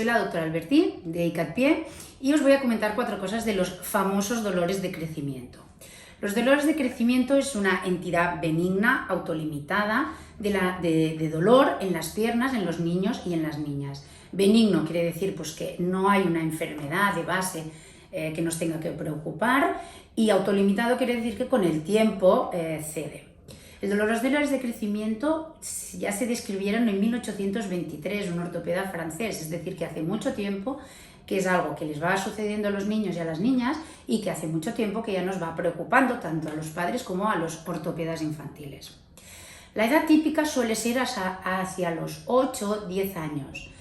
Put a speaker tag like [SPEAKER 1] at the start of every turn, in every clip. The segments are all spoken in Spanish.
[SPEAKER 1] soy la doctora Albertín de ICAT-PIE y os voy a comentar 4 cosas de los famosos dolores de crecimiento. Los dolores de crecimiento es una entidad benigna, autolimitada, de dolor en las piernas, en los niños y en las niñas. Benigno quiere decir pues, que no hay una enfermedad de base que nos tenga que preocupar, y autolimitado quiere decir que con el tiempo cede. Los dolores de crecimiento ya se describieron en 1823, un ortopeda francés, es decir, que hace mucho tiempo que es algo que les va sucediendo a los niños y a las niñas y que hace mucho tiempo que ya nos va preocupando tanto a los padres como a los ortopedas infantiles. La edad típica suele ser hacia los 8 o 10 años.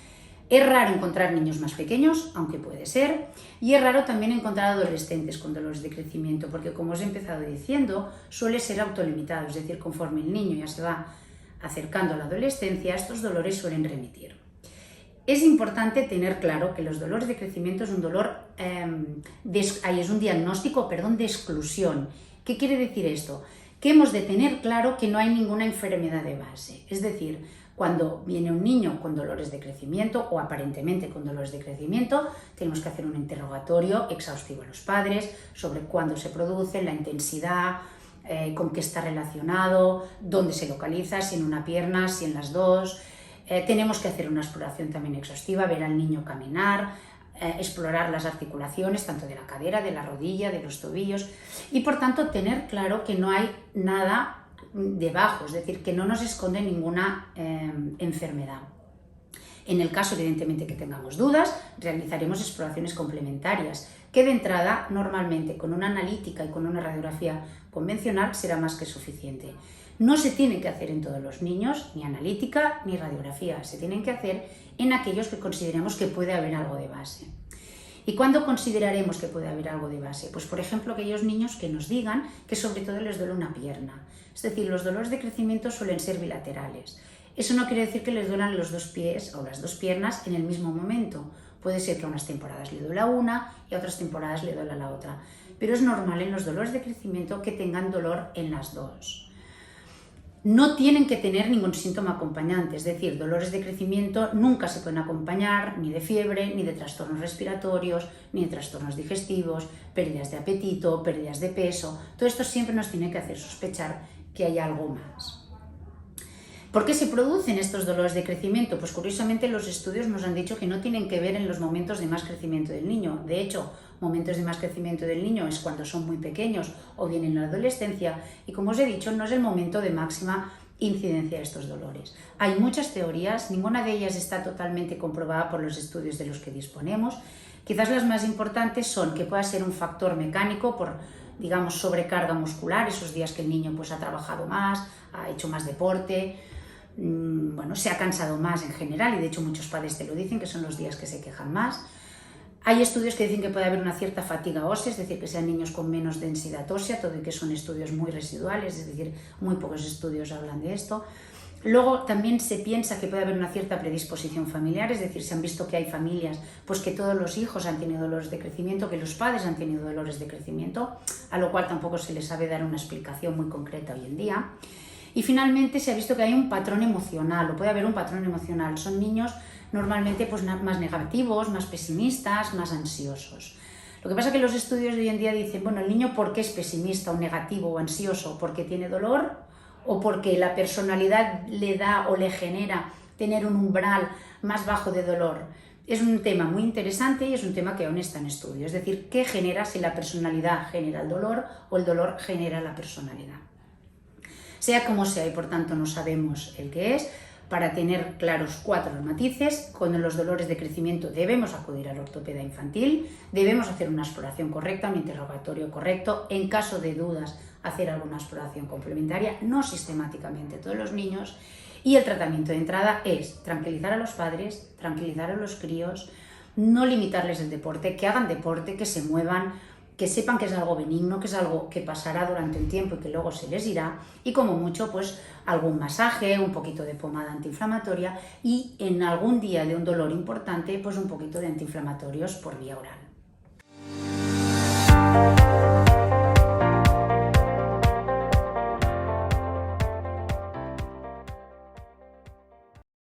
[SPEAKER 1] Es raro encontrar niños más pequeños, aunque puede ser, y es raro también encontrar adolescentes con dolores de crecimiento, porque como os he empezado diciendo, suele ser autolimitado, es decir, conforme el niño ya se va acercando a la adolescencia, estos dolores suelen remitir. Es importante tener claro que los dolores de crecimiento es un dolor, es un diagnóstico, de exclusión. ¿Qué quiere decir esto? Que hemos de tener claro que no hay ninguna enfermedad de base, es decir, cuando viene un niño con dolores de crecimiento o aparentemente con dolores de crecimiento, tenemos que hacer un interrogatorio exhaustivo a los padres sobre cuándo se produce, la intensidad, con qué está relacionado, dónde se localiza, si en una pierna, si en las dos. Tenemos que hacer una exploración también exhaustiva, ver al niño caminar, explorar las articulaciones tanto de la cadera, de la rodilla, de los tobillos y por tanto tener claro que no hay nada debajo, es decir, que no nos esconde ninguna enfermedad. En el caso, evidentemente, que tengamos dudas, realizaremos exploraciones complementarias, que de entrada, normalmente, con una analítica y con una radiografía convencional será más que suficiente. No se tiene que hacer en todos los niños, ni analítica ni radiografía, se tienen que hacer en aquellos que consideremos que puede haber algo de base. ¿Y cuándo consideraremos que puede haber algo de base? Pues por ejemplo aquellos niños que nos digan que sobre todo les duele una pierna. Es decir, los dolores de crecimiento suelen ser bilaterales. Eso no quiere decir que les duelan los 2 pies o las 2 piernas en el mismo momento. Puede ser que a unas temporadas le duela una y a otras temporadas le duela la otra. Pero es normal en los dolores de crecimiento que tengan dolor en las 2. No tienen que tener ningún síntoma acompañante, es decir, dolores de crecimiento nunca se pueden acompañar ni de fiebre, ni de trastornos respiratorios, ni de trastornos digestivos, pérdidas de apetito, pérdidas de peso. Todo esto siempre nos tiene que hacer sospechar que hay algo más. ¿Por qué se producen estos dolores de crecimiento? Pues curiosamente los estudios nos han dicho que no tienen que ver en los momentos de más crecimiento del niño. De hecho, momentos de más crecimiento del niño es cuando son muy pequeños o bien en la adolescencia y, como os he dicho, no es el momento de máxima incidencia de estos dolores. Hay muchas teorías, ninguna de ellas está totalmente comprobada por los estudios de los que disponemos. Quizás las más importantes son que pueda ser un factor mecánico por, digamos, sobrecarga muscular, esos días que el niño pues, ha trabajado más, ha hecho más deporte, se ha cansado más en general y de hecho muchos padres te lo dicen, que son los días que se quejan más. Hay estudios que dicen que puede haber una cierta fatiga ósea, es decir, que sean niños con menos densidad ósea, todo y que son estudios muy residuales, es decir, muy pocos estudios hablan de esto. Luego también se piensa que puede haber una cierta predisposición familiar, es decir, se han visto que hay familias pues que todos los hijos han tenido dolores de crecimiento, que los padres han tenido dolores de crecimiento, a lo cual tampoco se les sabe dar una explicación muy concreta hoy en día. Y finalmente se ha visto que hay un patrón emocional, o puede haber un patrón emocional. Son niños normalmente pues, más negativos, más pesimistas, más ansiosos. Lo que pasa es que los estudios de hoy en día dicen, bueno, el niño ¿por qué es pesimista o negativo o ansioso? ¿Porque tiene dolor o porque la personalidad le da o le genera tener un umbral más bajo de dolor? Es un tema muy interesante y es un tema que aún está en estudio. Es decir, ¿qué genera si la personalidad genera el dolor o el dolor genera la personalidad? Sea como sea, y por tanto no sabemos el qué es, para tener claros 4 matices, con los dolores de crecimiento debemos acudir al ortopeda infantil, debemos hacer una exploración correcta, un interrogatorio correcto, en caso de dudas hacer alguna exploración complementaria, no sistemáticamente todos los niños, y el tratamiento de entrada es tranquilizar a los padres, tranquilizar a los críos, no limitarles el deporte, que hagan deporte, que se muevan, que sepan que es algo benigno, que es algo que pasará durante un tiempo y que luego se les irá, y como mucho pues algún masaje, un poquito de pomada antiinflamatoria y en algún día de un dolor importante pues un poquito de antiinflamatorios por vía oral.